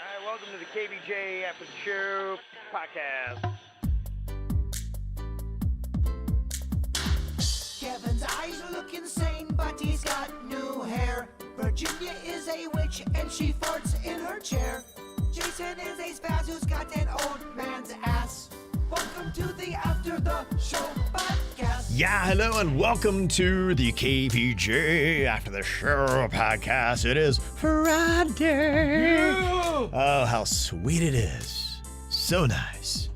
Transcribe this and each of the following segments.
All right, welcome to the KVJ After the Show podcast. Kevin's eyes look insane, but he's got new hair. Virginia is a witch, and she farts in her chair. Jason is a spaz who's got an old man's ass. Welcome to the After the Show podcast. Yeah, hello and welcome to the KVJ After the Show podcast. It is Friday. Yeah. Oh, how sweet it is. So nice.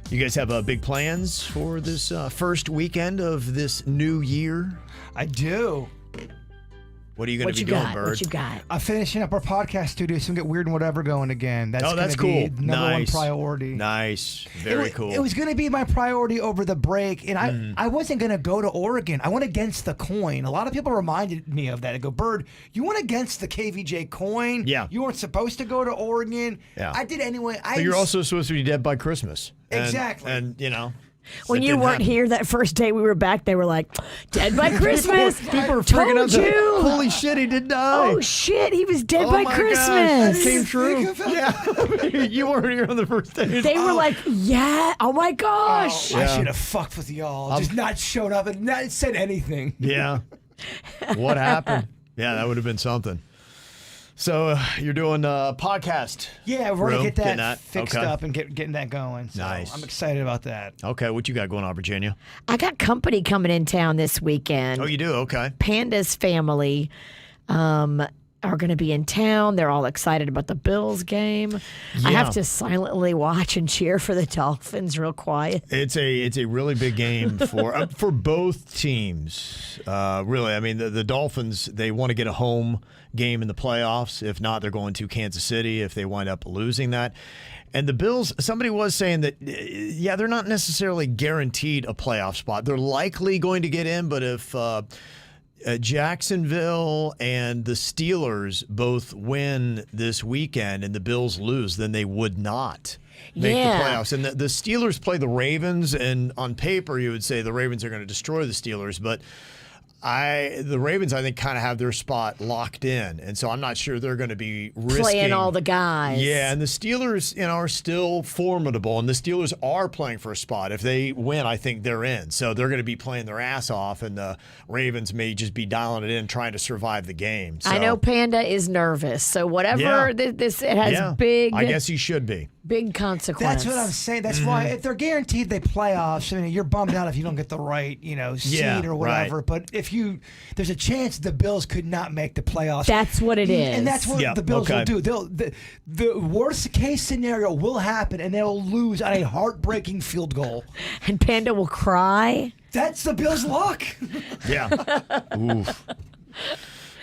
You guys have big plans for this first weekend of this new year? I do. What are you going to be doing, Bird? What you got? I'm finishing up our podcast studio, so we can get Weird and Whatever going again. That's cool. Be number one priority. Nice. Very cool. It was going to be my priority over the break, and I wasn't going to go to Oregon. I went against the coin. A lot of people reminded me of that. They go, Bird, you went against the KVJ coin. Yeah. You weren't supposed to go to Oregon. Yeah. I did anyway. But you're also supposed to be dead by Christmas. Exactly. And you know. When you weren't here that first day we were back, they were like, dead by Christmas. People were freaking out. You. Holy shit, he did die. Oh, shit, he was dead by my Christmas. Gosh, that came true. Yeah. You weren't here on the first day. They were like, yeah, oh my gosh. I should have fucked with y'all. Just not shown up and not said anything. Yeah. What happened? Yeah, that would have been something. So you're doing a podcast. Yeah, we're going to get that fixed okay. up and getting that going. So Nice. I'm excited about that. Okay, what you got going on, Virginia? I got company coming in town this weekend. Oh, you do? Okay. Panda's family are going to be in town. They're all excited about the Bills game. I have to silently watch and cheer for the Dolphins real quiet. It's a really big game for both teams. Really, I mean, the Dolphins, they want to get a home game in the playoffs. If not, they're going to Kansas City if they wind up losing that. And the Bills, somebody was saying that, yeah, they're not necessarily guaranteed a playoff spot. They're likely going to get in, but if Jacksonville and the Steelers both win this weekend and the Bills lose, then they would not make the playoffs. And the Steelers play the Ravens, and on paper you would say the Ravens are going to destroy the Steelers, but the Ravens, I think, kind of have their spot locked in, and so I'm not sure they're going to be risking playing all the guys. Yeah, and the Steelers, are still formidable, and the Steelers are playing for a spot. If they win, I think they're in. So they're going to be playing their ass off, and the Ravens may just be dialing it in, trying to survive the game. So, I know Panda is nervous, so whatever it has big. I guess he should be. Big consequence. That's what I'm saying. That's why if they're guaranteed they playoffs, I mean, you're bummed out if you don't get the right, seed or whatever. Right. But if there's a chance the Bills could not make the playoffs. That's what it is. And that's what the Bills will do. The worst case scenario will happen, and they'll lose on a heartbreaking field goal. And Panda will cry. That's the Bills' luck. Yeah. Oof.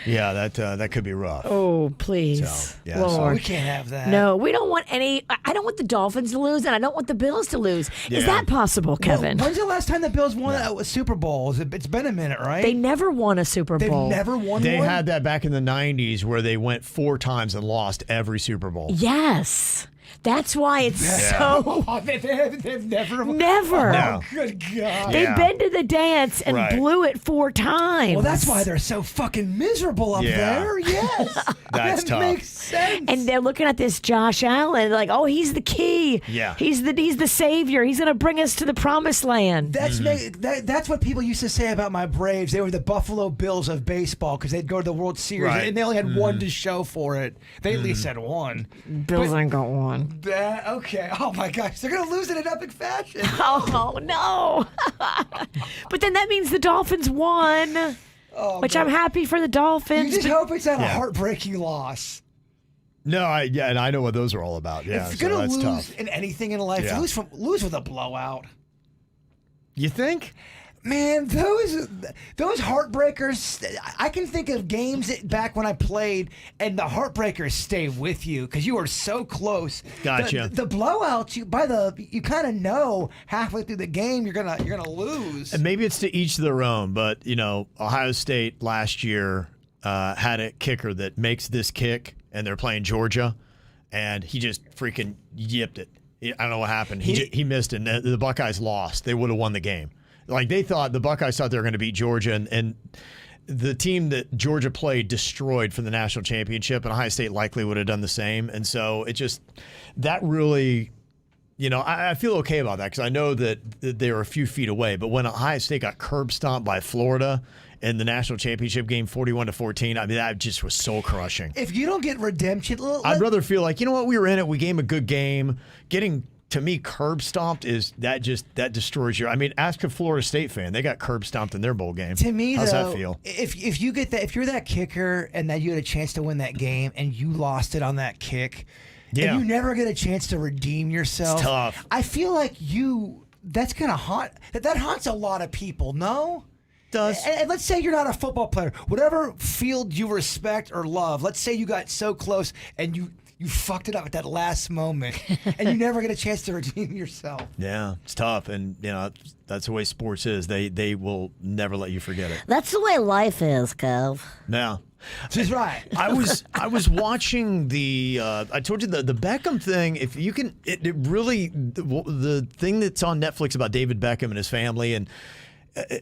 Yeah, that could be rough. Oh, please. So, yeah, Lord. We can't have that. No, we don't want any. I don't want the Dolphins to lose, and I don't want the Bills to lose. Yeah. Is that possible, Kevin? When's the last time the Bills won a Super Bowl? It's been a minute, right? They never won a Super Bowl. They've never won They one? had that back in the 90s where they went 4 times and lost every Super Bowl. Yes. That's why it's so. Oh, they've never. Never. No. Oh, good God. They've been to the dance and Right. blew it 4 times. Well, that's why they're so fucking miserable up there. Yes. That's that tough. makes sense. And they're looking at this Josh Allen like, oh, he's the key. Yeah. He's the savior. He's going to bring us to the promised land. That's what people used to say about my Braves. They were the Buffalo Bills of baseball because they'd go to the World Series Right. and they only had one to show for it. They at least had one. Bills ain't got one. Okay. Oh my gosh, they're gonna lose it in epic fashion. Oh, no. But then that means the Dolphins won, which I'm happy for the You Dolphins. just hope it's not a heartbreaking loss. No, and I know what those are all about. Yeah, If so you're gonna that's lose tough. in anything in life, Yeah. lose with a blowout. You think? Man, those heartbreakers, I can think of games back when I played, and the heartbreakers stay with you because you are so close. Gotcha. The blowouts, you kind of know halfway through the game you're gonna lose. And maybe it's to each their own, but Ohio State last year had a kicker that makes this kick, and they're playing Georgia, and he just freaking yipped it. I don't know what happened. He missed it, and the Buckeyes lost. They would have won the game. Like the Buckeyes thought they were going to beat Georgia, and the team that Georgia played destroyed for the national championship, and Ohio State likely would have done the same. And so it just, that really, I feel okay about that because I know that they were a few feet away. But when Ohio State got curb stomped by Florida in the national championship game, 41-14, I mean, that just was soul crushing. If you don't get redemption, I'd rather feel like, we were in it, we gave 'em a good game. Getting, to me, curb stomped that destroys your. I mean, ask a Florida State fan; they got curb stomped in their bowl game. To me, how's though, that feel? If you get that, if you're that kicker and that you had a chance to win that game and you lost it on that kick, and you never get a chance to redeem yourself, it's tough. I feel like that's gonna haunt. That haunts a lot of people. No. Does. And let's say you're not a football player, whatever field you respect or love. Let's say you got so close and you fucked it up at that last moment, and you never get a chance to redeem yourself. Yeah, it's tough, and that's the way sports is. They will never let you forget it. That's the way life is, Kev. Yeah. She's right. I was watching I told you the Beckham thing. If you can, it really the thing that's on Netflix about David Beckham and his family and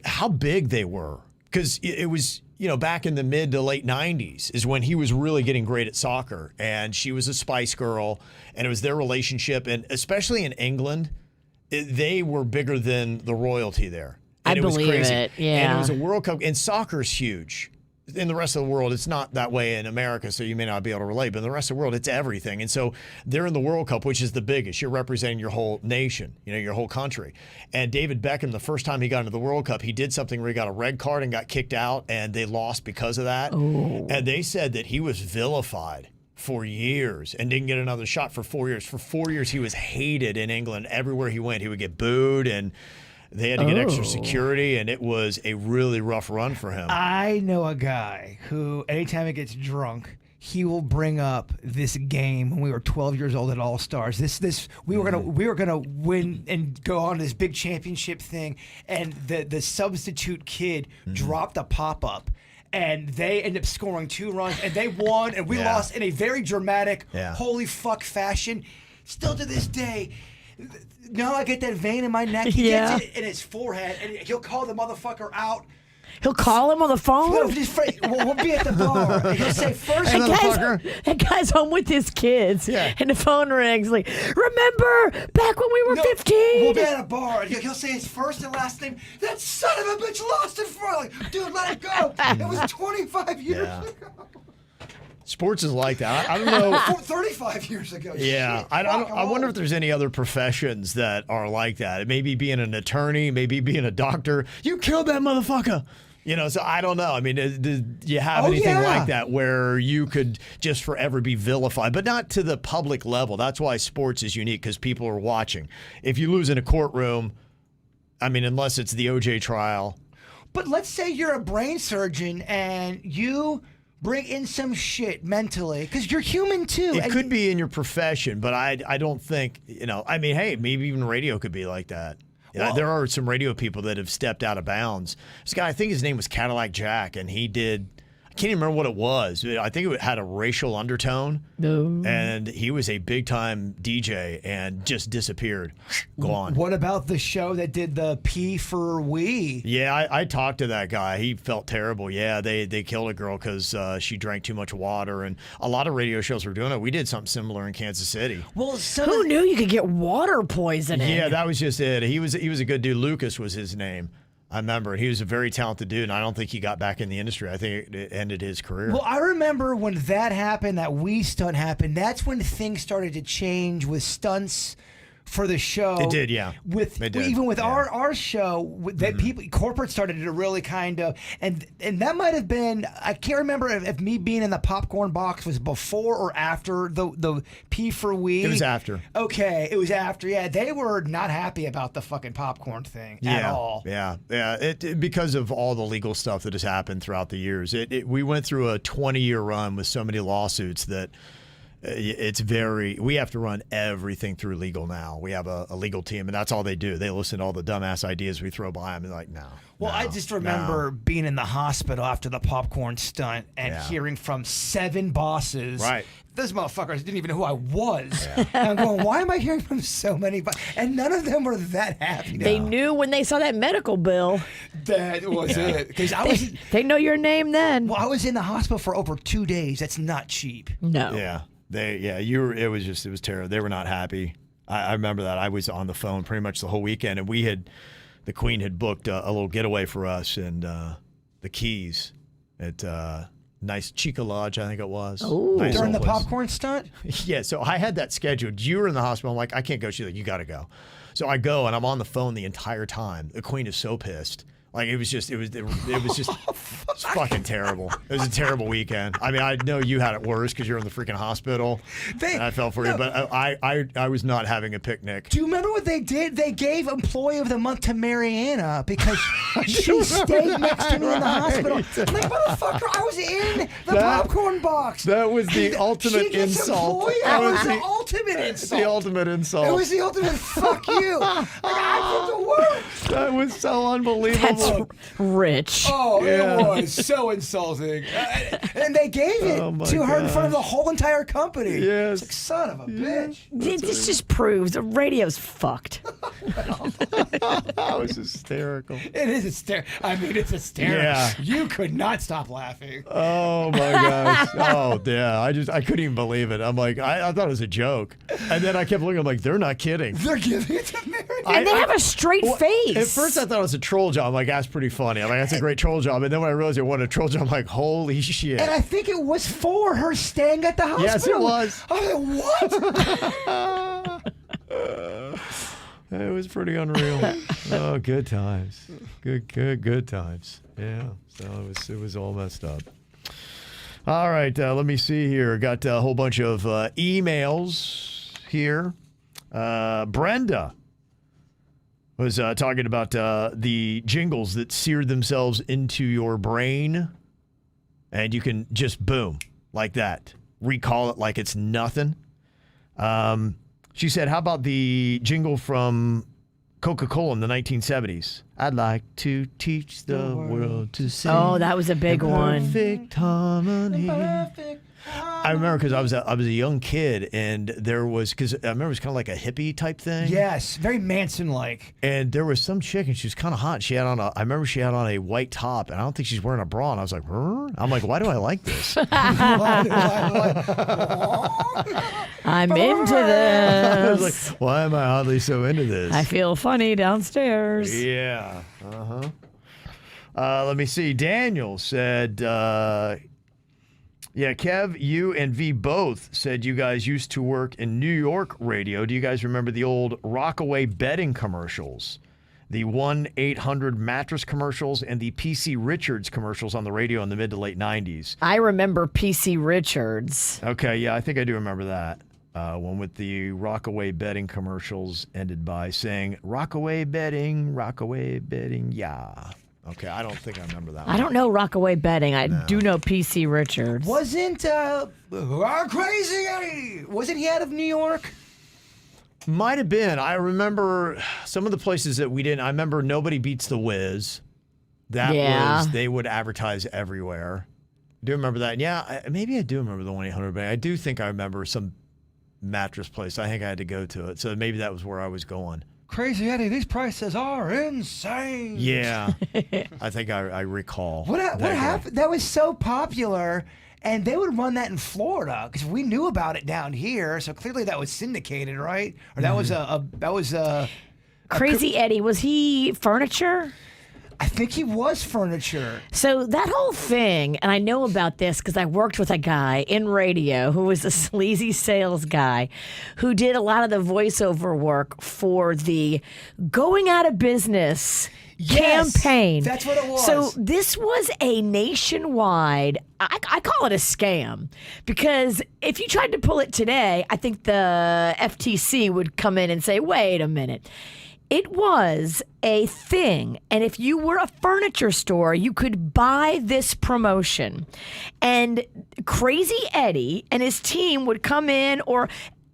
how big they were, because it was back in the mid to late 90s is when he was really getting great at soccer, and she was a Spice Girl, and it was their relationship, and especially in England, they were bigger than the royalty there. And I believe was crazy. it. Yeah, and it was a World Cup, and soccer's huge. In the rest of the world, it's not that way in America, so you may not be able to relate. But in the rest of the world, it's everything. And so they're in the World Cup, which is the biggest. You're representing your whole nation, your whole country. And David Beckham, the first time he got into the World Cup, he did something where he got a red card and got kicked out, and they lost because of that. Ooh. And they said that he was vilified for years and didn't get another shot for 4 years. For 4 years, he was hated in England. Everywhere he went, he would get booed, and they had to get extra security, and it was a really rough run for him. I know a guy who, anytime he gets drunk, he will bring up this game when we were 12 years old at All Stars. We were gonna win and go on this big championship thing, and the substitute kid dropped a pop up. And they ended up scoring 2 runs, and they won, and we lost in a very dramatic, holy fuck fashion. Still to this day, now I get that vein in my neck. He gets it in his forehead, and he'll call the motherfucker out. He'll call him on the phone? We'll be at the bar, and he'll say, first, that guy's home with his kids, and the phone rings. Like, remember back when we were 15? We'll be at a bar, and he'll say his first and last name. That son of a bitch lost it for, like, dude, let it go. It was 25 years ago. Sports is like that. I don't know. 35 years ago. Yeah. Shit, I wonder if there's any other professions that are like that. Maybe being an attorney, maybe being a doctor. You killed that motherfucker. So I don't know. I mean, do you have anything like that where you could just forever be vilified, but not to the public level? That's why sports is unique, because people are watching. If you lose in a courtroom, I mean, unless it's the OJ trial. But let's say you're a brain surgeon and you bring in some shit mentally, because you're human too. It could be in your profession, but I don't think, I mean, hey, maybe even radio could be like that. Well, there are some radio people that have stepped out of bounds. This guy, I think his name was Cadillac Jack, and he did, I can't even remember what it was. I think it had a racial undertone. No. And he was a big-time DJ and just disappeared. Gone. What about the show that did the P for We? Yeah, I talked to that guy. He felt terrible. Yeah, they killed a girl because she drank too much water. And a lot of radio shows were doing it. We did something similar in Kansas City. Well, who knew you could get water poisoning? Yeah, that was just it. He was a good dude. Lucas was his name. I remember. He was a very talented dude, and I don't think he got back in the industry. I think it ended his career. Well, I remember when that happened, that We stunt happened, that's when things started to change with stunts for the show. It did, yeah. Even with our show, that people, corporate started to really kind of, and that might have been, I can't remember if me being in the popcorn box was before or after the P for We. It was after. Okay, it was after. Yeah, they were not happy about the fucking popcorn thing at all. Yeah. Because of all the legal stuff that has happened throughout the years. We went through a 20-year run with so many lawsuits that we have to run everything through legal now. We have a legal team, and that's all they do. They listen to all the dumbass ideas we throw by them and like, no. Well, I just remember being in the hospital after the popcorn stunt and hearing from 7 bosses those motherfuckers didn't even know who I was. And I'm going, why am I hearing from so many? And none of them were that happy. They knew when they saw that medical bill. That was it. Because they know your name then. Well, I was in the hospital for over 2 days. That's not cheap. No. Yeah. It was terrible. They were not happy. I remember that. I was on the phone pretty much the whole weekend, and the Queen had booked a little getaway for us and the Keys at nice Chica Lodge, I think it was. Oh, nice during the place. popcorn stunt? Yeah, so I had that scheduled. You were in the hospital. I'm like, I can't go. She's like, you got to go. So I go, and I'm on the phone the entire time. The Queen is so pissed. Like, it was just it's fucking terrible. It was a terrible weekend. I mean, I know you had it worse because you're in the freaking hospital, and I felt for you, but I was not having a picnic. Do you remember what they did? They gave Employee of the Month to Mariana because she stayed next to me in the hospital. I'm like, motherfucker, I was in the popcorn box. That was the ultimate insult. That was the ultimate insult. The ultimate insult. It was the ultimate fuck you. Like, I did the worst. That was so unbelievable. That's rich. Oh, it was so insulting. And they gave it to her in front of the whole entire company. Yes. It's like, son of a bitch. This just proves the radio's fucked. That was hysterical. It is hysterical. I mean, it's hysterical. Yeah. You could not stop laughing. Oh, my gosh. Oh, yeah. I couldn't even believe it. I'm like, I thought it was a joke. And then I kept looking, I'm like, they're not kidding. They're giving it to Mary. And they have a straight face. At first, I thought it was a troll job. I'm like, that's pretty funny. I'm like, that's a great troll job. And then when I realized it wasn't a troll job, I'm like, holy shit. And I think it was for her staying at the hospital. Yes, it was. I was like, what? It was pretty unreal. Oh, good times. Good times. Yeah. So it was all messed up. All right. Let me see here. Got a whole bunch of emails here. Brenda was talking about the jingles that seared themselves into your brain, and you can just boom like that, recall it like it's nothing. She said, how about the jingle from Coca-Cola in the 1970s? I'd like to teach the world to sing. Oh, that was a big one. Perfect harmony. I remember because I was a young kid, and there was, because I remember it was kind of like a hippie type thing. Yes, very Manson-like. And there was some chick, and she was kind of hot. She had on I remember she had on a white top, and I don't think she's wearing a bra. And I was like, I'm like, why do I like this? I'm into this. I was like, why am I oddly so into this? I feel funny downstairs. Yeah. Let me see. Daniel said, yeah, Kev, you and V both said you guys used to work in New York radio. Do you guys remember the old Rockaway bedding commercials? The 1-800 mattress commercials and the PC Richards commercials on the radio in the mid to late 90s. I remember PC Richards. Okay, yeah, I think I do remember that. One with the Rockaway bedding commercials ended by saying, Rockaway bedding, yeah. Okay, I don't think I remember that one. I don't know Rockaway Bedding. I do know PC Richards. Wasn't Crazy Eddie? Wasn't he out of New York? Might have been. I remember some of the places that we didn't. I remember Nobody Beats the Wiz. That was, they would advertise everywhere. Do you remember that? Yeah, maybe I do remember the 1-800, but I do think I remember some mattress place. I think I had to go to it. So maybe that was where I was going. Crazy Eddie, these prices are insane. Yeah, I think I recall. What happened? That was so popular, and they would run that in Florida because we knew about it down here. So clearly that was syndicated, right? Or that was a Crazy Eddie, was he furniture? I think he was furniture. So that whole thing, and I know about this because I worked with a guy in radio who was a sleazy sales guy who did a lot of the voiceover work for the going out of business campaign. That's what it was. So this was a nationwide, I call it a scam, because if you tried to pull it today, I think the FTC would come in and say, wait a minute. It was a thing, and if you were a furniture store, you could buy this promotion. And Crazy Eddie and his team would come in, or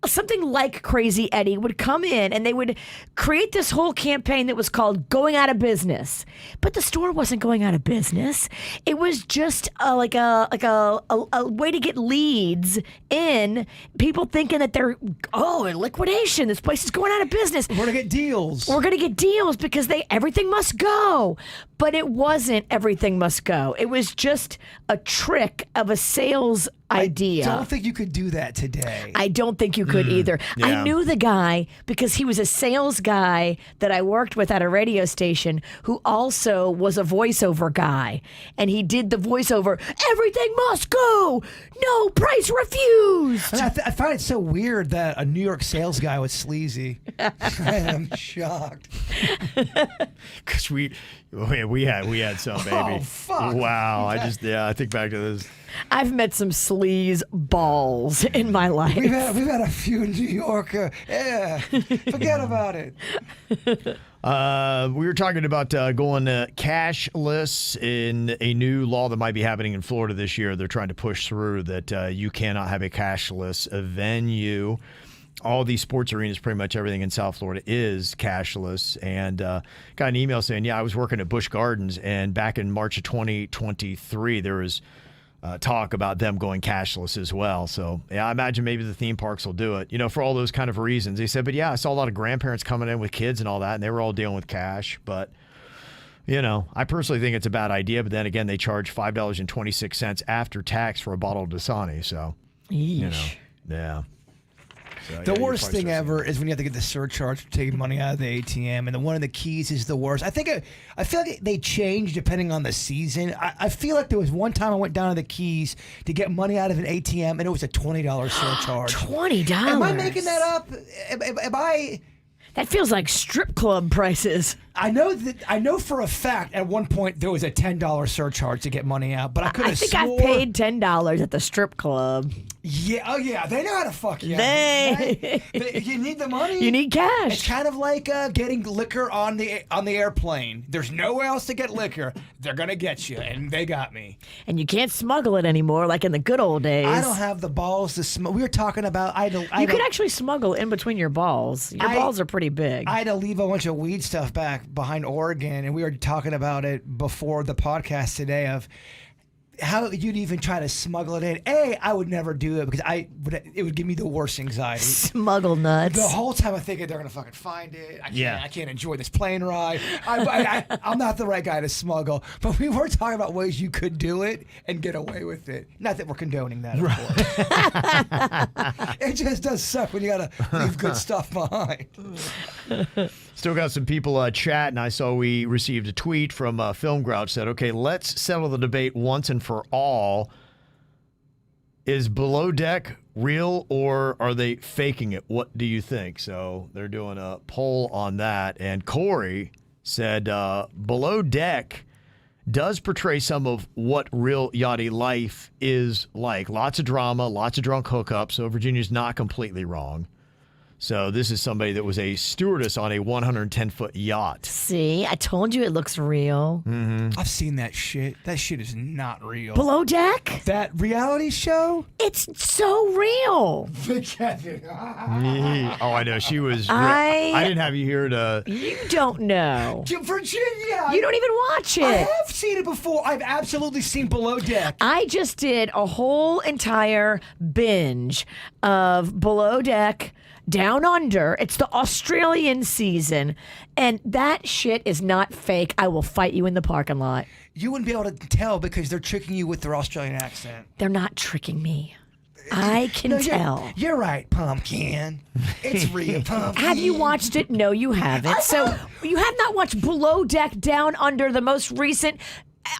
something like Crazy Eddie would come in and they would create this whole campaign that was called Going Out of Business. But the store wasn't going out of business. It was just like a way to get leads in, people thinking that they're, in liquidation. This place is going out of business. We're going to get deals. We're going to get deals because everything must go. But it wasn't everything must go. It was just a trick of a sales idea. I don't think you could do that today. I don't think you could either. yeah. I knew the guy because he was a sales guy that I worked with at a radio station who also was a voiceover guy. And he did the voiceover, everything must go, no price refused. And I find it so weird that a New York sales guy was sleazy. I am shocked. Because we had some, baby. Oh, fuck. Wow. I think back to this. I've met some sleaze balls in my life. We've had a few New Yorker. Yeah, forget about it. We were talking about going cashless in a new law that might be happening in Florida this year. They're trying to push through that you cannot have a cashless venue. All these sports arenas, pretty much everything in South Florida is cashless. And got an email saying, I was working at Busch Gardens, and back in March of 2023, there was talk about them going cashless as well. So, I imagine maybe the theme parks will do it, for all those kind of reasons. They said, but I saw a lot of grandparents coming in with kids and all that, and they were all dealing with cash. But, I personally think it's a bad idea. But then again, they charge $5.26 after tax for a bottle of Dasani. So, Yeesh. yeah. So, The you worst probably thing start ever is when you have to get the surcharge for taking money out of the ATM, and then one of the keys is the worst. I feel like they change depending on the season. I feel like there was one time I went down to the keys to get money out of an ATM, and it was a $20 surcharge. $20? Am I making that up? Am I? That feels like strip club prices. I know for a fact at one point there was a $10 surcharge to get money out, but I could have I think swore. I paid $10 at the strip club. Yeah, oh yeah, they know how to fuck you. You need the money. You need cash. It's kind of like getting liquor on the airplane. There's nowhere else to get liquor. They're gonna get you, and they got me. And you can't smuggle it anymore like in the good old days. I don't have the balls to smuggle. We were talking about You could actually smuggle in between your balls. Your balls are pretty big. I had to leave a bunch of weed stuff back behind Oregon, and we were talking about it before the podcast today of how you'd even try to smuggle it in. I would never do it because it would give me the worst anxiety. Smuggle nuts. The whole time I'm thinking they're gonna fucking find it. I can't enjoy this plane ride. I'm not the right guy to smuggle. But we were talking about ways you could do it and get away with it. Not that we're condoning that, of course. It just does suck when you gotta leave good stuff behind. Still got some people chatting. I saw we received a tweet from Film Grouch said, okay, let's settle the debate once and for all. Is Below Deck real or are they faking it? What do you think? So they're doing a poll on that. And Corey said Below Deck does portray some of what real yachty life is like. Lots of drama, lots of drunk hookups. So Virginia's not completely wrong. So this is somebody that was a stewardess on a 110-foot yacht. See, I told you it looks real. Mm-hmm. I've seen that shit. That shit is not real. Below Deck? That reality show? It's so real. Oh, I know. She was. I didn't have you here to. You don't know. Virginia. You don't even watch it. I have seen it before. I've absolutely seen Below Deck. I just did a whole entire binge of Below Deck Down Under. It's the Australian season, and that shit is not fake. I will fight you in the parking lot. You wouldn't be able to tell because they're tricking you with their Australian accent. They're not tricking me. I can tell. You're right, Pumpkin. It's real, Pumpkin. Have you watched it? No, you haven't. So you have not watched Below Deck Down Under, the most recent,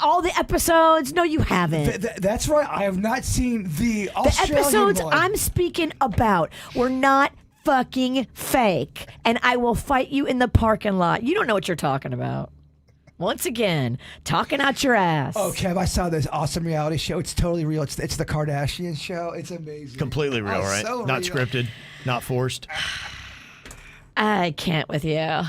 all the episodes? No, you haven't. That's right. I have not seen the Australian The episodes one. I'm speaking about were not fucking fake, and I will fight you in the parking lot. You don't know what you're talking about. Once again, talking out your ass. Oh, Kev, I saw this awesome reality show. It's totally real. It's the Kardashian show. It's amazing. Completely real, right? So not real. scripted, not forced. I can't with you.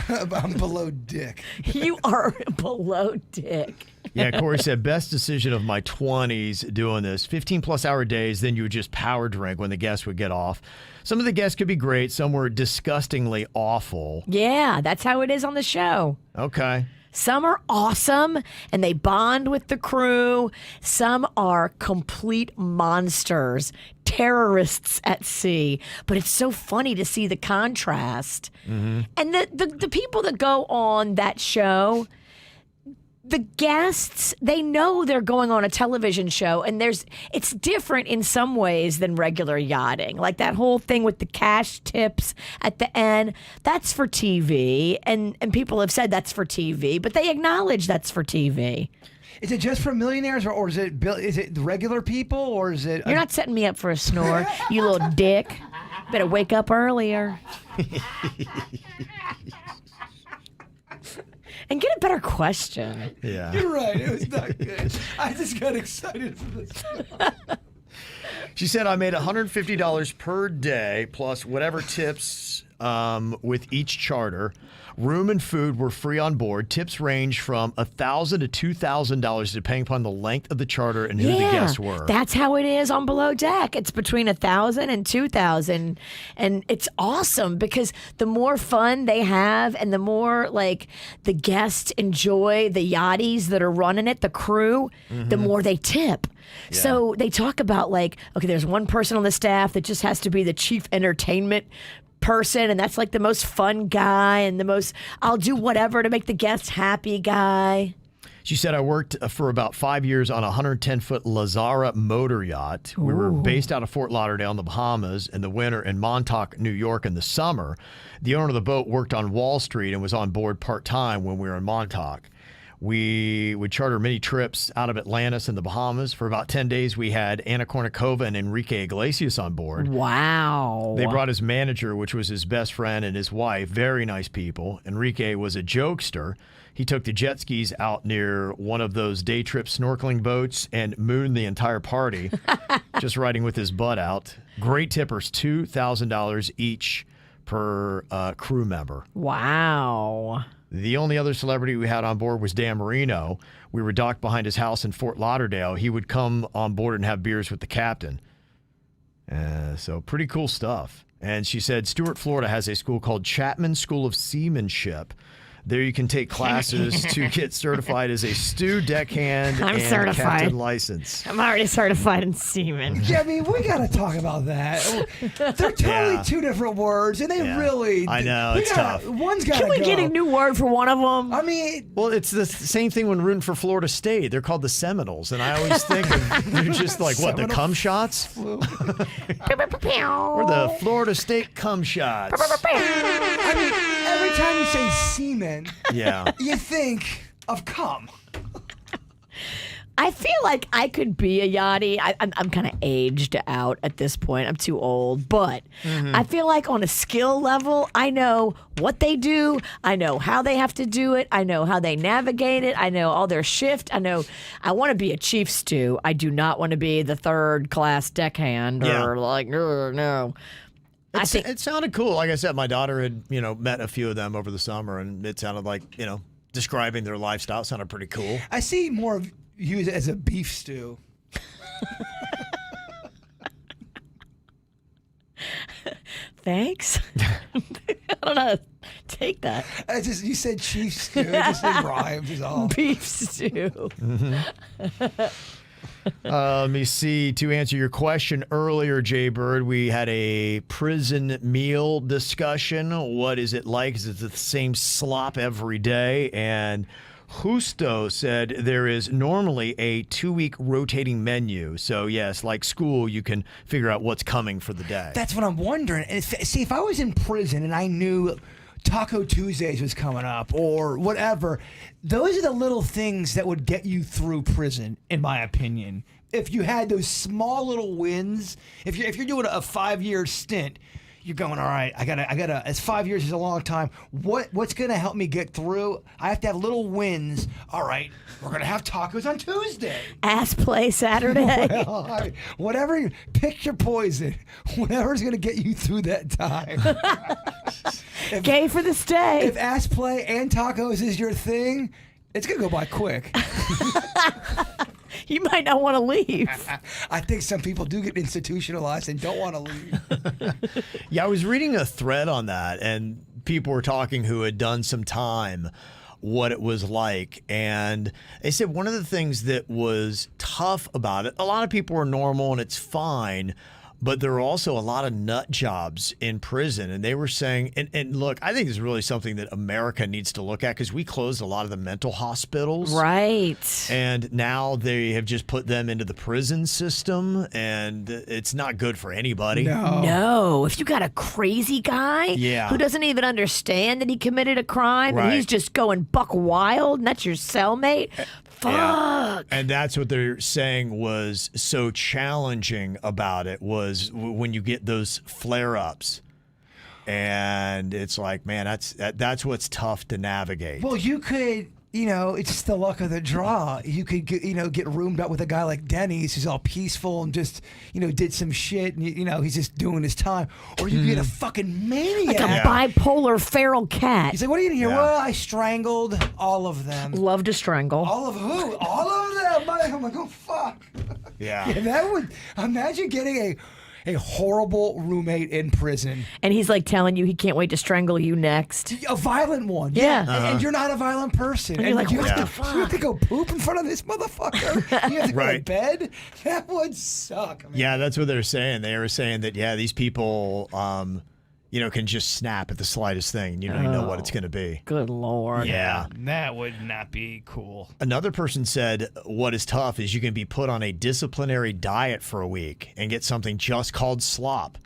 I'm below dick. You are below dick. Yeah, Corey said, best decision of my 20s doing this. 15-plus hour days, then you would just power drink when the guests would get off. Some of the guests could be great. Some were disgustingly awful. Yeah, that's how it is on the show. Okay. Some are awesome and they bond with the crew. Some are complete monsters, terrorists at sea. But it's so funny to see the contrast. And the people that go on that show, the guests, they know they're going on a television show, and it's different in some ways than regular yachting. Like that whole thing with the cash tips at the end, that's for TV, and people have said that's for TV, but they acknowledge that's for TV. Is it just for millionaires, or is it regular people, or is it? You're not setting me up for a snore, you little dick. Better wake up earlier. And get a better question. Yeah. You're right. It was not good. I just got excited for this. She said, I made $150 per day plus whatever tips with each charter. Room and food were free on board. Tips range from $1,000 to $2,000 depending upon the length of the charter and who the guests were. That's how it is on Below Deck. It's between $1,000 and $2,000, and it's awesome because the more fun they have and the more like the guests enjoy the yachties that are running it, the crew, the more they tip. Yeah. So they talk about like, okay, there's one person on the staff that just has to be the chief entertainment person, and that's like the most fun guy and the most I'll do whatever to make the guests happy guy. She said, I worked for about 5 years on a 110-foot Lazara motor yacht. We were based out of Fort Lauderdale in the Bahamas in the winter and Montauk, New York in the summer. The owner of the boat worked on Wall Street and was on board part-time when we were in Montauk. We would charter many trips out of Atlantis in the Bahamas. For about 10 days, we had Anna Kournikova and Enrique Iglesias on board. Wow. They brought his manager, which was his best friend, and his wife. Very nice people. Enrique was a jokester. He took the jet skis out near one of those day trip snorkeling boats and mooned the entire party, just riding with his butt out. Great tippers, $2,000 each per crew member. Wow. The only other celebrity we had on board was Dan Marino. We were docked behind his house in Fort Lauderdale. He would come on board and have beers with the captain. So pretty cool stuff. And she said Stuart, Florida has a school called Chapman School of Seamanship. There you can take classes to get certified as a stew, deckhand, I'm and certified. captain license. I'm already certified in seaman. Yeah, I mean, we got to talk about that. They're totally two different words, and they really. I know, it's tough. One's got to Can we go. get a new word for one of them? I mean, Well, it's the same thing when rooting for Florida State. They're called the Seminoles, and I always think of, they're just like, what, the cum shots? Or the Florida State cum shots. I mean, every time you say semen, Yeah. you think of cum. I feel like I could be a yachty. I'm kind of aged out at this point. I'm too old. But I feel like on a skill level, I know what they do. I know how they have to do it. I know how they navigate it. I know all their shift. I know I want to be a chief stew. I do not want to be the third class deckhand or like, no. I think It sounded cool. Like I said, my daughter had, met a few of them over the summer, and it sounded like, describing their lifestyle sounded pretty cool. I see more of you as a beef stew. thanks. I don't know how to take that. You said chief stew. It just rhymes is all. Beef stew. Let me see. To answer your question earlier, Jay Bird, we had a prison meal discussion. What is it like? Is it the same slop every day? And Justo said there is normally a 2-week rotating menu. So, yes, like school, you can figure out what's coming for the day. That's what I'm wondering. And see, if I was in prison and I knew Taco Tuesdays was coming up or whatever, those are the little things that would get you through prison, in my opinion. If you had those small little wins, if you're doing a 5-year stint, you're going, all right, I gotta. As 5 years is a long time. What's gonna help me get through? I have to have little wins. All right, we're gonna have tacos on Tuesday. Ass play Saturday. Well, all right, whatever. Pick your poison. Whatever's gonna get you through that time. Gay for the stay. If ass play and tacos is your thing, It's going to go by quick. You might not want to leave. I think some people do get institutionalized and don't want to leave. Yeah, I was reading a thread on that, and people were talking who had done some time, what it was like. And they said one of the things that was tough about it, a lot of people were normal and it's fine, but there were also a lot of nut jobs in prison. And they were saying, and look, I think this is really something that America needs to look at, because we closed a lot of the mental hospitals. Right. And now they have just put them into the prison system, and it's not good for anybody. No, if you got a crazy guy Yeah. who doesn't even understand that he committed a crime and Right. he's just going buck wild and that's your cellmate, fuck. Yeah. And that's what they're saying was so challenging about it, was when you get those flare-ups. And it's like, man, that's what's tough to navigate. Well, you could, it's the luck of the draw. You could, get roomed up with a guy like Denny's who's all peaceful and just, did some shit and, he's just doing his time. Or you could get a fucking maniac. Like a bipolar feral cat. He's like, what are you doing here? Yeah. Well, I strangled all of them. Love to strangle. All of who? All of them? I'm like, oh, fuck. Yeah. Yeah, that would, imagine getting a horrible roommate in prison. And he's like telling you he can't wait to strangle you next. A violent one. Yeah. And you're not a violent person. And you're like, you what have the to, you have to go poop in front of this motherfucker. You have to go to Right. bed. That would suck. Man. Yeah, that's what they're saying. They were saying that, these people, can just snap at the slightest thing. You don't even know what it's going to be. Good Lord. Yeah. That would not be cool. Another person said what is tough is you can be put on a disciplinary diet for a week and get something just called slop.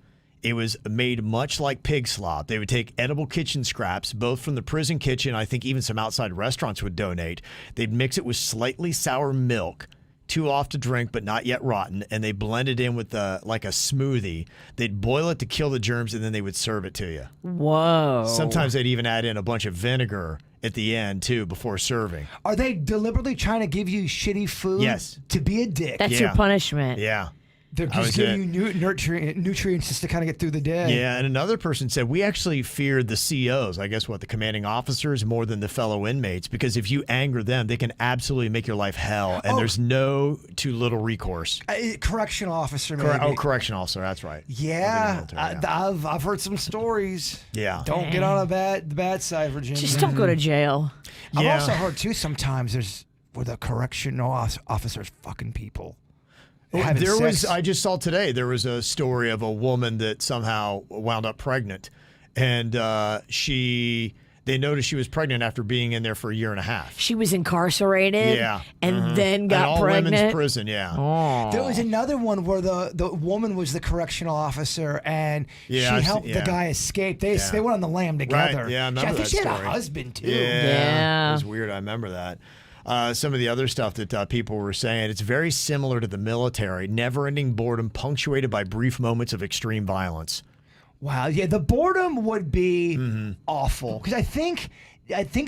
It was made much like pig slop. They would take edible kitchen scraps, both from the prison kitchen. I think even some outside restaurants would donate. They'd mix it with slightly sour milk, too off to drink but not yet rotten, and they blend it in with like a smoothie. They'd boil it to kill the germs, and then they would serve it to you. Whoa. Sometimes they'd even add in a bunch of vinegar at the end, too, before serving. Are they deliberately trying to give you shitty food? Yes. To be a dick? That's your punishment. Yeah. They're That was just giving you nutrients just to kind of get through the day. Yeah, and another person said, we actually feared the COs, I guess the commanding officers, more than the fellow inmates, because if you anger them, they can absolutely make your life hell, and there's no too little recourse. Correctional officer, maybe. Correction officer, that's right. Yeah, Military, I've heard some stories. Yeah. Don't get on the bad side, Virginia. Just don't go to jail. I've also heard too sometimes there's where the correctional officers fucking people. I just saw today, there was a story of a woman that somehow wound up pregnant, and they noticed she was pregnant after being in there for a year and a half. She was incarcerated. Yeah. And then got all pregnant. Women's prison, yeah. Oh. There was another one where the woman was the correctional officer and she helped the guy escape. They went on the lam together. Right. Yeah, I remember I think that she had a story. husband too. Yeah. It was weird. I remember that. Some of the other stuff that people were saying, it's very similar to the military. Never-ending boredom punctuated by brief moments of extreme violence. Wow. Yeah, the boredom would be awful because I think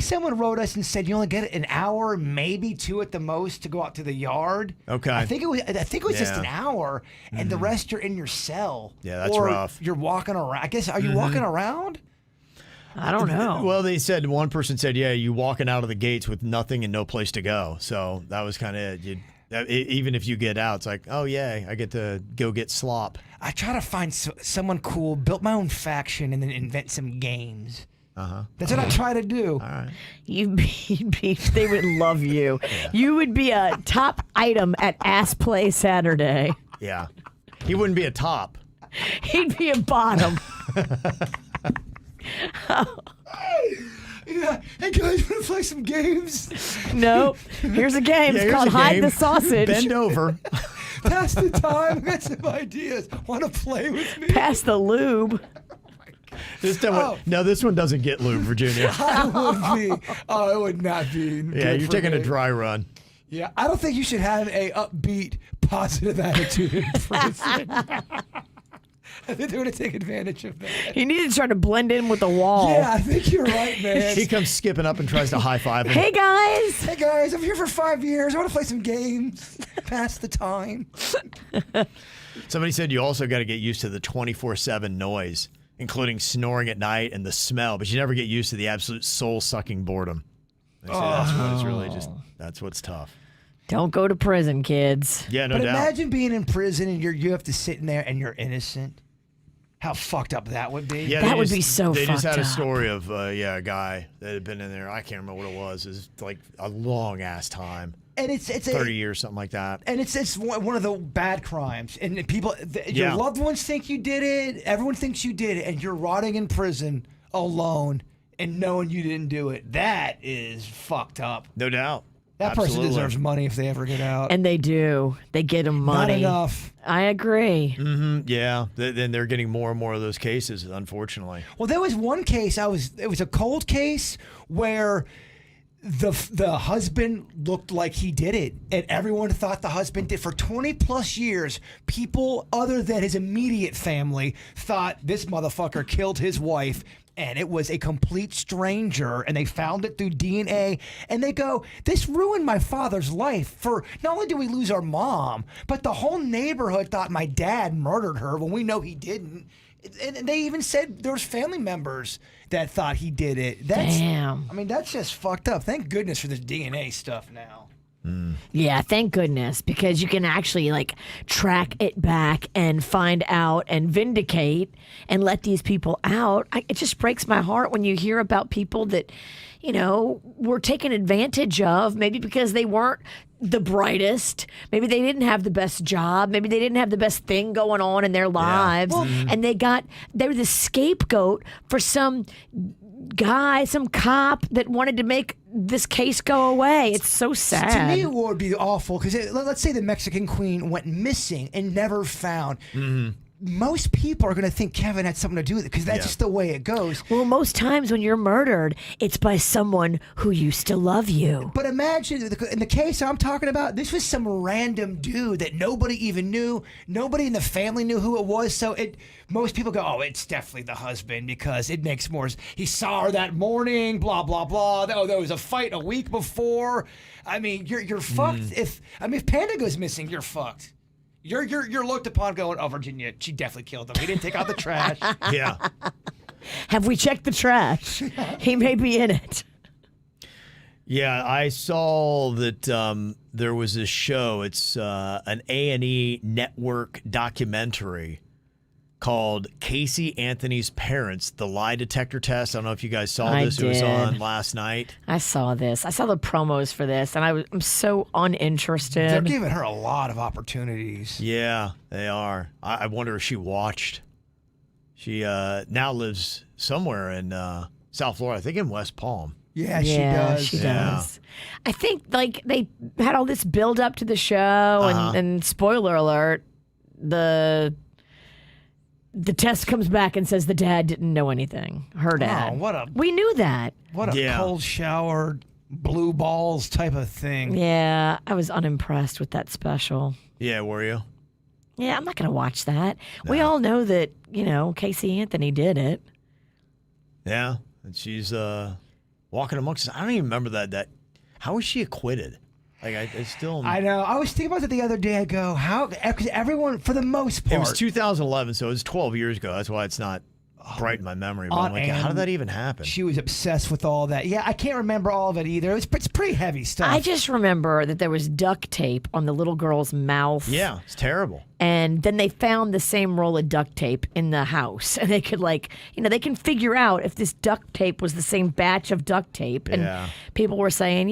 someone wrote us and said you only get an hour, maybe 2 at the most, to go out to the yard. Okay. I think it was just an hour, and the rest you're in your cell. Yeah, that's or rough. You're walking around. I guess are you walking around? I don't know. Well, they said, one person said, yeah, you walking out of the gates with nothing and no place to go. So that was kind of it. Even if you get out, it's like, oh, yeah, I get to go get slop. I try to find someone cool, build my own faction, and then invent some games. That's what I try to do. All right. They would love you. Yeah. You would be a top item at Ass Play Saturday. Yeah. He wouldn't be a top. He'd be a bottom. Yeah. Hey guys, want to play some games? Nope. Here's a game. It's called Hide the Sausage. Bend over. Pass the time. Got some ideas. Want to play with me? Pass the lube. This one doesn't get lube, Virginia. I would be. Oh, it would not be. Yeah, you're taking a dry run. Yeah, I don't think you should have a upbeat, positive attitude in prison. I think they're going to take advantage of that. You need to try to blend in with the wall. Yeah, I think you're right, man. He comes skipping up and tries to high five him. Hey, guys. Hey, guys, I'm here for 5 years. I want to play some games. Pass the time. Somebody said you also got to get used to the 24/7 noise, including snoring at night and the smell, but you never get used to the absolute soul-sucking boredom. See, that's what it's really that's what's tough. Don't go to prison, kids. Yeah, no But doubt. imagine being in prison and you have to sit in there and you're innocent. How fucked up that would be. Yeah, That they would just- be so They just fucked had a up. story of a guy that had been in there. I can't remember what it was. It was like a long ass time, And it's 30 years, something like that. And it's one of the bad crimes. And people, your Yeah. loved ones think you did it. Everyone thinks you did it, and you're rotting in prison alone and knowing you didn't do it. That is fucked up. No doubt. That person Absolutely. deserves money if they ever get out. And they do. They get them money. Not enough. I agree. Yeah, then they're getting more and more of those cases, unfortunately. Well, there was one case. It was a cold case where the husband looked like he did it, and everyone thought the husband did. For 20 plus years, people other than his immediate family thought this motherfucker killed his wife. And it was a complete stranger, and they found it through DNA. And they go, this ruined my father's life. For not only did we lose our mom, but the whole neighborhood thought my dad murdered her when we know he didn't. And they even said there was family members that thought he did it. Damn. I mean, that's just fucked up. Thank goodness for this DNA stuff now. Yeah, thank goodness, because you can actually like track it back and find out and vindicate and let these people out. It just breaks my heart when you hear about people that, were taken advantage of, maybe because they weren't the brightest, maybe they didn't have the best job, maybe they didn't have the best thing going on in their lives, and they were the scapegoat for some guy, some cop that wanted to make this case go away. It's so sad. To me, it would be awful because let's say the Mexican queen went missing and never found. Most people are going to think Kevin had something to do with it because that's just the way it goes. Well, most times when you're murdered, it's by someone who used to love you. But imagine in the case I'm talking about, this was some random dude that nobody even knew. Nobody in the family knew who it was. So most people go, oh, it's definitely the husband because it makes more. He saw her that morning, blah, blah, blah. Oh, there was a fight a week before. I mean, you're fucked. If Panda goes missing, you're fucked. You're looked upon going, oh, Virginia, she definitely killed him. He didn't take out the trash. Yeah. Have we checked the trash? He may be in it. Yeah, I saw that there was this show. It's an A&E network documentary called Casey Anthony's Parents, The Lie Detector Test. I don't know if you guys saw I this. It was did. on last night. I saw this. I saw the promos for this, and I'm so uninterested. They're giving her a lot of opportunities. Yeah, they are. I wonder if she watched. She now lives somewhere in South Florida, I think in West Palm. Yeah, she does. She Yeah. does. I think like they had all this build up to the show, and spoiler alert, the test comes back and says the dad didn't know anything. Her dad. Oh, We knew that. what a cold shower, blue balls type of thing. Yeah, I was unimpressed with that special. Yeah, were you? Yeah, I'm not going to watch that. We all know that, Casey Anthony did it. Yeah, and she's walking amongst us. I don't even remember that. How was she acquitted? Like I still. I know. I was thinking about it the other day. I go, how? Because everyone, for the most part, It was 2011, so it was 12 years ago. That's why it's not bright in my memory. But I'm like, how did that even happen? she was obsessed with all that. Yeah, I can't remember all of it either. It's pretty heavy stuff. I just remember that there was duct tape on the little girl's mouth. Yeah, it's terrible. And then they found the same roll of duct tape in the house. And they could they can figure out if this duct tape was the same batch of duct tape. And Yeah. people were saying,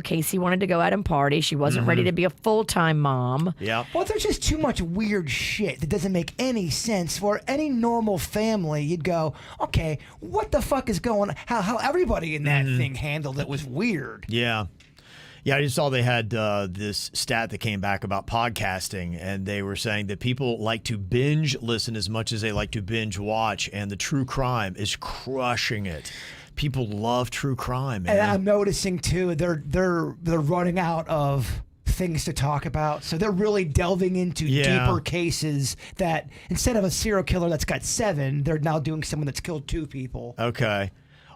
Casey wanted to go out and party. She wasn't ready to be a full-time mom. Yeah. Well, there's just too much weird shit that doesn't make any sense. For any normal family, you'd go, okay, what the fuck is going on? How everybody in that thing handled it was weird. Yeah. Yeah, I just saw they had this stat that came back about podcasting, and they were saying that people like to binge listen as much as they like to binge watch, and the true crime is crushing it. People love true crime, man. And I'm noticing too, they're running out of things to talk about, so they're really delving into deeper cases. That instead of a serial killer that's got 7, they're now doing someone that's killed 2 people. Okay.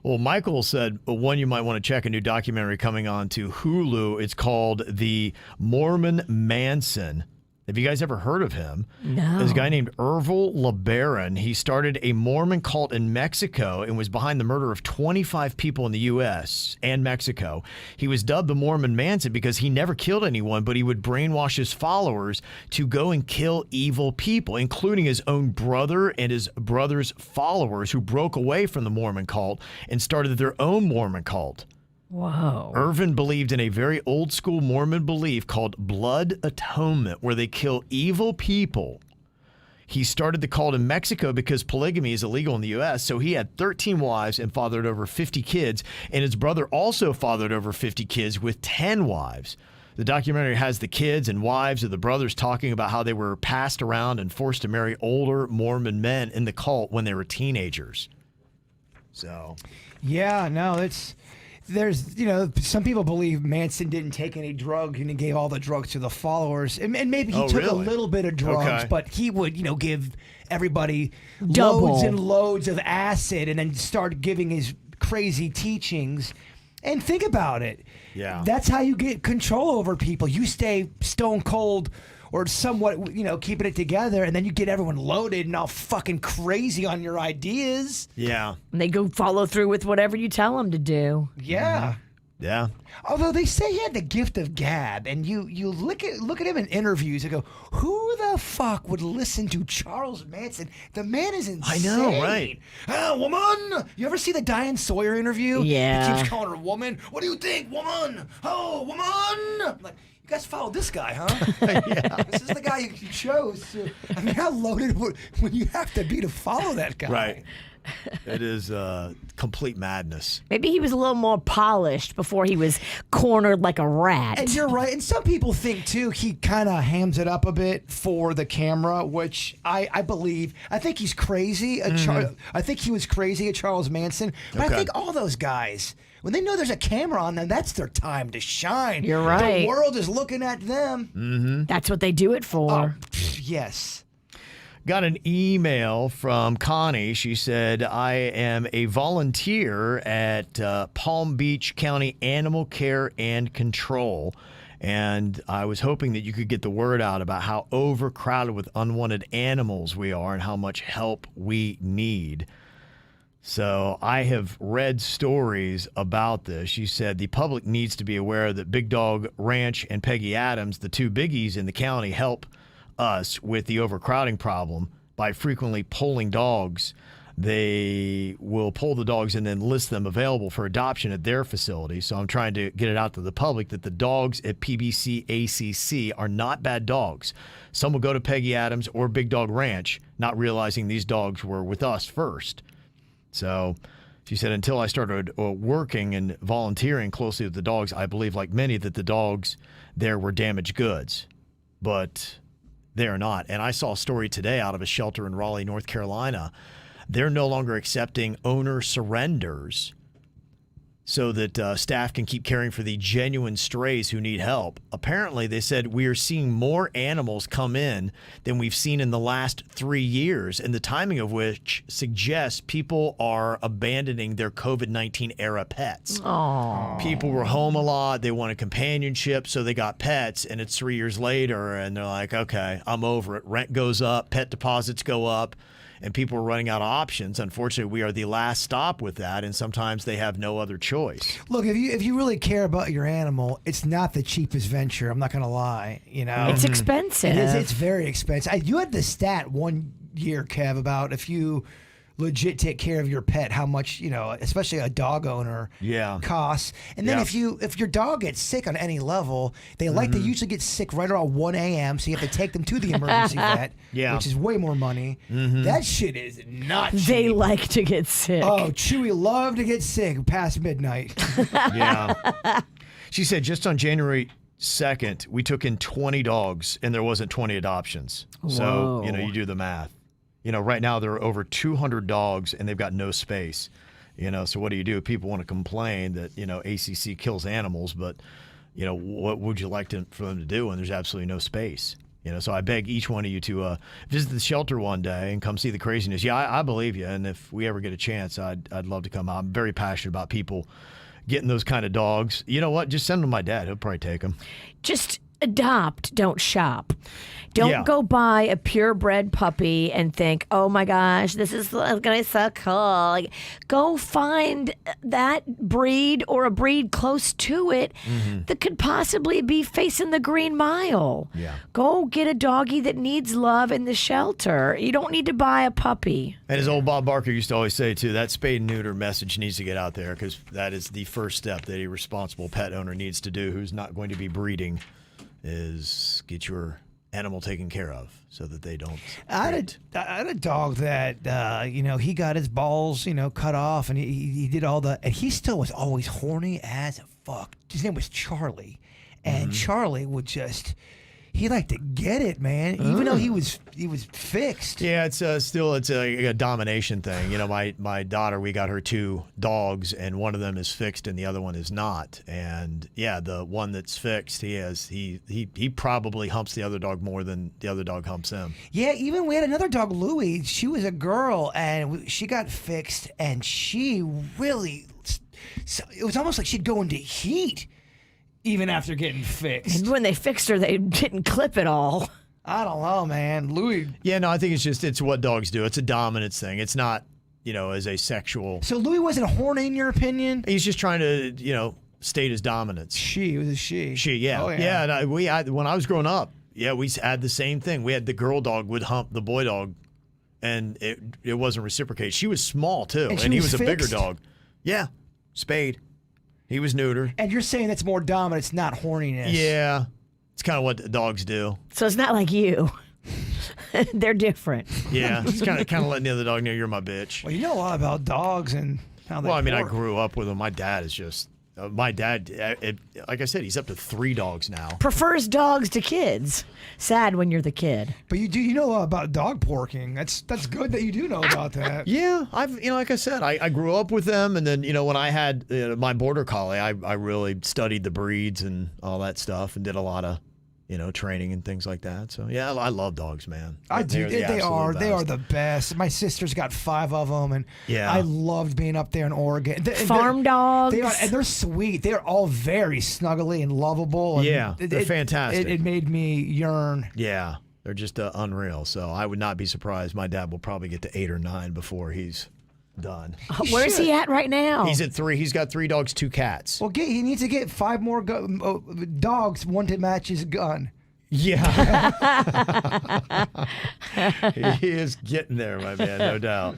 Well, Michael said one you might want to check, a new documentary coming on to Hulu. It's called The Mormon Manson. Have you guys ever heard of him? No. There's a guy named Ervil LeBaron. He started a Mormon cult in Mexico and was behind the murder of 25 people in the U.S. and Mexico. He was dubbed the Mormon Manson because he never killed anyone, but he would brainwash his followers to go and kill evil people, including his own brother and his brother's followers who broke away from the Mormon cult and started their own Mormon cult. Whoa. Irvin believed in a very old school Mormon belief called blood atonement, where they kill evil people. He started the cult in Mexico because polygamy is illegal in the U.S., so he had 13 wives and fathered over 50 kids, and his brother also fathered over 50 kids with 10 wives. The documentary has the kids and wives of the brothers talking about how they were passed around and forced to marry older Mormon men in the cult when they were teenagers. So, Yeah, no, there's, some people believe Manson didn't take any drugs and he gave all the drugs to the followers. And maybe he took a little bit of drugs, Okay. but he would, give everybody Double. loads and loads of acid and then start giving his crazy teachings. And think about it. Yeah. That's how you get control over people. You stay stone cold or somewhat, keeping it together, and then you get everyone loaded and all fucking crazy on your ideas. yeah. And they go follow through with whatever you tell them to do. Yeah. Yeah. Although they say he had the gift of gab, and you look at him in interviews and go, who the fuck would listen to Charles Manson? The man is insane. I know, right? Oh, woman! You ever see the Diane Sawyer interview? Yeah. He keeps calling her woman. What do you think, woman? Oh, woman! I'm like, you guys followed this guy, huh? Yeah. This is the guy you chose. I mean, how loaded would you have to be to follow that guy? Right. It is complete madness. Maybe he was a little more polished before he was cornered like a rat. And you're right. And some people think, too, he kind of hams it up a bit for the camera, which I believe. I think he's crazy. I think he was crazy at Charles Manson. But Okay. I think all those guys, when they know there's a camera on them, that's their time to shine. You're right. The world is looking at them. That's what they do it for. Yes. Got an email from Connie. She said, I am a volunteer at Palm Beach County Animal Care and Control. And I was hoping that you could get the word out about how overcrowded with unwanted animals we are and how much help we need. So I have read stories about this. She said the public needs to be aware that Big Dog Ranch and Peggy Adams, the two biggies in the county, help us with the overcrowding problem by frequently polling dogs. They will poll the dogs and then list them available for adoption at their facility. So I'm trying to get it out to the public that the dogs at PBC ACC are not bad dogs. Some will go to Peggy Adams or Big Dog Ranch, not realizing these dogs were with us first. So she said, until I started working and volunteering closely with the dogs, I believe, like many, that the dogs there were damaged goods. But they are not. And I saw a story today out of a shelter in Raleigh, North Carolina. They're no longer accepting owner surrenders so that staff can keep caring for the genuine strays who need help. Apparently, they said we are seeing more animals come in than we've seen in the last 3 years, and the timing of which suggests people are abandoning their COVID-19 era pets. Aww. People were home a lot. They wanted companionship, so they got pets, and it's 3 years later, and they're like, okay, I'm over it. Rent goes up, pet deposits go up, and people are running out of options. Unfortunately, we are the last stop with that, and sometimes they have no other choice. Look, if you really care about your animal, it's not the cheapest venture. I'm not going to lie. It's expensive. It is. It's very expensive. You had the stat one year, Kev, about if you legit take care of your pet, how much, especially a dog owner costs. And then if your dog gets sick on any level, they like to usually get sick right around 1 a.m. So you have to take them to the emergency vet, which is way more money. That shit is not cheap. They like to get sick. Oh, Chewy love to get sick past midnight. Yeah. She said just on January 2nd, we took in 20 dogs and there wasn't 20 adoptions. So, Whoa. you do the math. Right now there are over 200 dogs and they've got no space. So what do you do? People want to complain that, ACC kills animals, but, what would you like for them to do when there's absolutely no space? So I beg each one of you to visit the shelter one day and come see the craziness. Yeah, I believe you. And if we ever get a chance, I'd love to come out. I'm very passionate about people getting those kind of dogs. You know what? Just send them to my dad. He'll probably take them. Just adopt, don't shop. Don't go buy a purebred puppy and think, oh my gosh, this is going to be so cool. Like, go find that breed or a breed close to it that could possibly be facing the Green Mile. Yeah. Go get a doggy that needs love in the shelter. You don't need to buy a puppy. And as old Bob Barker used to always say, too, that spay and neuter message needs to get out there because that is the first step that a responsible pet owner needs to do who's not going to be breeding is get your animal taken care of so that they don't. I had a dog that, he got his balls, cut off and he did all the, and he still was always horny as fuck. His name was Charlie. And Charlie would just, he liked to get it, man. Even though he was fixed. Yeah, it's a domination thing. My daughter, we got her 2 dogs, and one of them is fixed, and the other one is not. And yeah, the one that's fixed, he probably humps the other dog more than the other dog humps him. Yeah, even we had another dog, Louie. She was a girl, and she got fixed, and she really, it was almost like she'd go into heat. Even after getting fixed. And when they fixed her, they didn't clip it all. I don't know, man. Louis. Yeah, no, I think it's what dogs do. It's a dominance thing. It's not, as a sexual. So Louis wasn't horny in your opinion? He's just trying to, state his dominance. It was a she. She, yeah. Oh, yeah. Yeah, and when I was growing up, we had the same thing. We had the girl dog would hump the boy dog, and it wasn't reciprocated. She was small, too, and he was a bigger dog. Yeah, spayed. He was neutered. And you're saying that's more dominance, not horniness. Yeah. It's kind of what dogs do. So it's not like you. They're different. Yeah. It's kind of letting the other dog know you're my bitch. Well, you know a lot about dogs and how they Well, I mean, I work. grew up with them. My dad is just... like I said, he's up to 3 dogs now. Prefers dogs to kids. Sad when you're the kid. But you know about dog porking. That's good that you do know about that. Yeah, like I said, I grew up with them, and then when I had my border collie, I really studied the breeds and all that stuff, and did a lot of training and things like that. So yeah, I love dogs, man. I do. They are best. the best. My sister's got 5 of them, and yeah. I loved being up there in Oregon. Farm dogs. They are, and they're sweet. They're all very snuggly and lovable. And yeah, they're fantastic. It made me yearn. Yeah, they're just unreal. So I would not be surprised. My dad will probably get to 8 or 9 before he's done. Where's he at right now? He's at 3. He's got 3 dogs, 2 cats. Well, he needs to get 5 more dogs, one to match his gun. Yeah. He is getting there, my man, no doubt.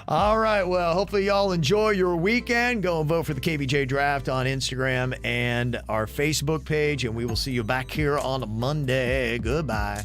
All right, well, hopefully y'all enjoy your weekend. Go and vote for the KVJ Draft on Instagram and our Facebook page, and we will see you back here on Monday. Goodbye.